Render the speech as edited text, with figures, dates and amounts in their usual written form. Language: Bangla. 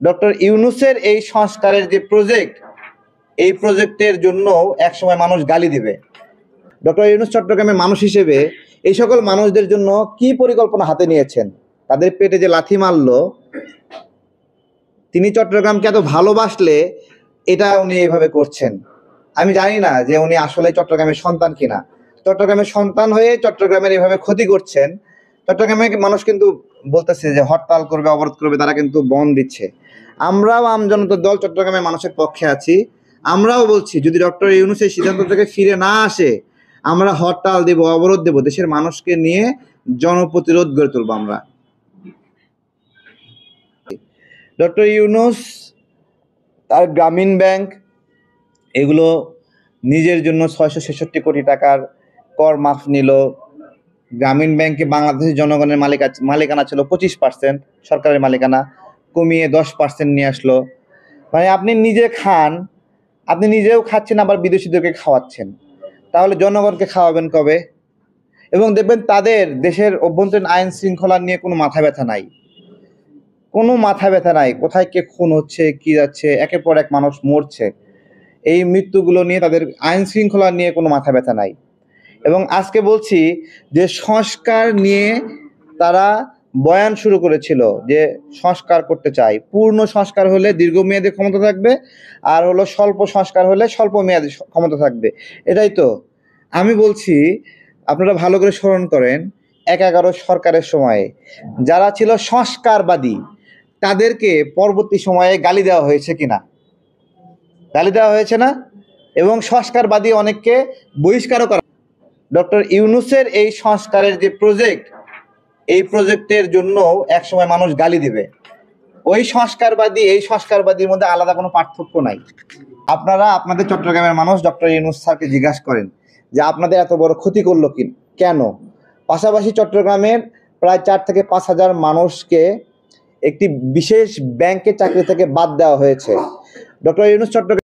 ডক্টর ইউনূসের এই সংস্কারের যে প্রজেক্ট, এই প্রজেক্টের জন্য একসময় মানুষ গালি দিবে। ডক্টর ইউনূস চট্টগ্রামের মানুষ হিসেবে এই সকল মানুষদের জন্য কি পরিকল্পনা হাতে নিয়েছেন? তাদের পেটে যে লাথি মারলো, তিনি চট্টগ্রামকে এত ভালোবাসলে এটা উনি এইভাবে করছেন। আমি জানি না যে উনি আসলে চট্টগ্রামের সন্তান কিনা। চট্টগ্রামের সন্তান হয়ে চট্টগ্রামের এইভাবে ক্ষতি করছেন। চট্টগ্রামের মানুষ কিন্তু বলতেছে যে হরতাল করবে, অবরোধ করবে, তারা কিন্তু বন্ধ দিচ্ছে। আমরাও আমজনতার দল চট্টগ্রামের মানুষের পক্ষে আছি। আমরাও বলছি যদি ডক্টর ইউনূস এই সিদ্ধান্ত থেকে ফিরে না আসে, আমরা হরতাল দেব, অবরোধ দেব, দেশের মানুষকে নিয়ে জনপ্রতিরোধ গড়ে তুলব আমরা। ডক্টর ইউনূস তার গ্রামীণ ব্যাংক এগুলো নিজের জন্য 666 কোটি টাকার কর মাফ নিল। গ্রামীণ ব্যাংকে বাংলাদেশের জনগণের মালিকানা ছিল 25%, সরকারের মালিকানা কমিয়ে 10% নিয়ে আসলো। মানে আপনি নিজে খান, আপনি নিজেও খাচ্ছেন, আবার বিদেশিদেরকে খাওয়াচ্ছেন। তাহলে জনগণকে খাওয়াবেন কবে? এবং দেখবেন তাদের দেশের অভ্যন্তরীণ আইন শৃঙ্খলা নিয়ে কোনো মাথা ব্যথা নাই, কোনো মাথা ব্যথা নাই। কোথায় কে খুন হচ্ছে, কি যাচ্ছে, একের পর এক মানুষ মরছে, এই মৃত্যুগুলো নিয়ে তাদের আইন শৃঙ্খলা নিয়ে কোনো মাথা ব্যথা নাই। এবং আজকে বলছি যে সংস্কার নিয়ে তারা বয়ান শুরু করেছিল যে সংস্কার করতে চাই। পূর্ণ সংস্কার হলে দীর্ঘমেয়াদী ক্ষমতা থাকবে, আর হলো স্বল্প সংস্কার হলে স্বল্প মেয়াদী ক্ষমতা থাকবে। এটাই তো আমি বলছি। আপনারা ভালো করে স্মরণ করেন 11 সরকারের সময়ে যারা ছিল সংস্কারবাদী তাদেরকে পরবর্তী সময়ে গালি দেওয়া হয়েছে কিনা? গালি দেওয়া হয়েছে না? এবং সংস্কারবাদী অনেককে বহিষ্কারও করা। ডক্টর ইউনূসের এই সংস্কারের যে প্রজেক্ট, এই প্রজেক্টের জন্য একসময় মানুষ গালি দিবে। ওই সংস্কারবাদী এই সংস্কারবাদীর মধ্যে আলাদা কোনো পার্থক্য নাই। আপনারা আপনাদের চট্টগ্রামের মানুষ ডক্টর ইউনূস স্যারকে জিজ্ঞাসা করেন যে আপনাদের এত বড় ক্ষতি করলো কেন? পাশাপাশি চট্টগ্রামের প্রায় 4 থেকে 5 হাজার মানুষকে একটি বিশেষ ব্যাংকের চাকরি থেকে বাদ দেওয়া হয়েছে। ডক্টর ইউনূস চট্টগ্রাম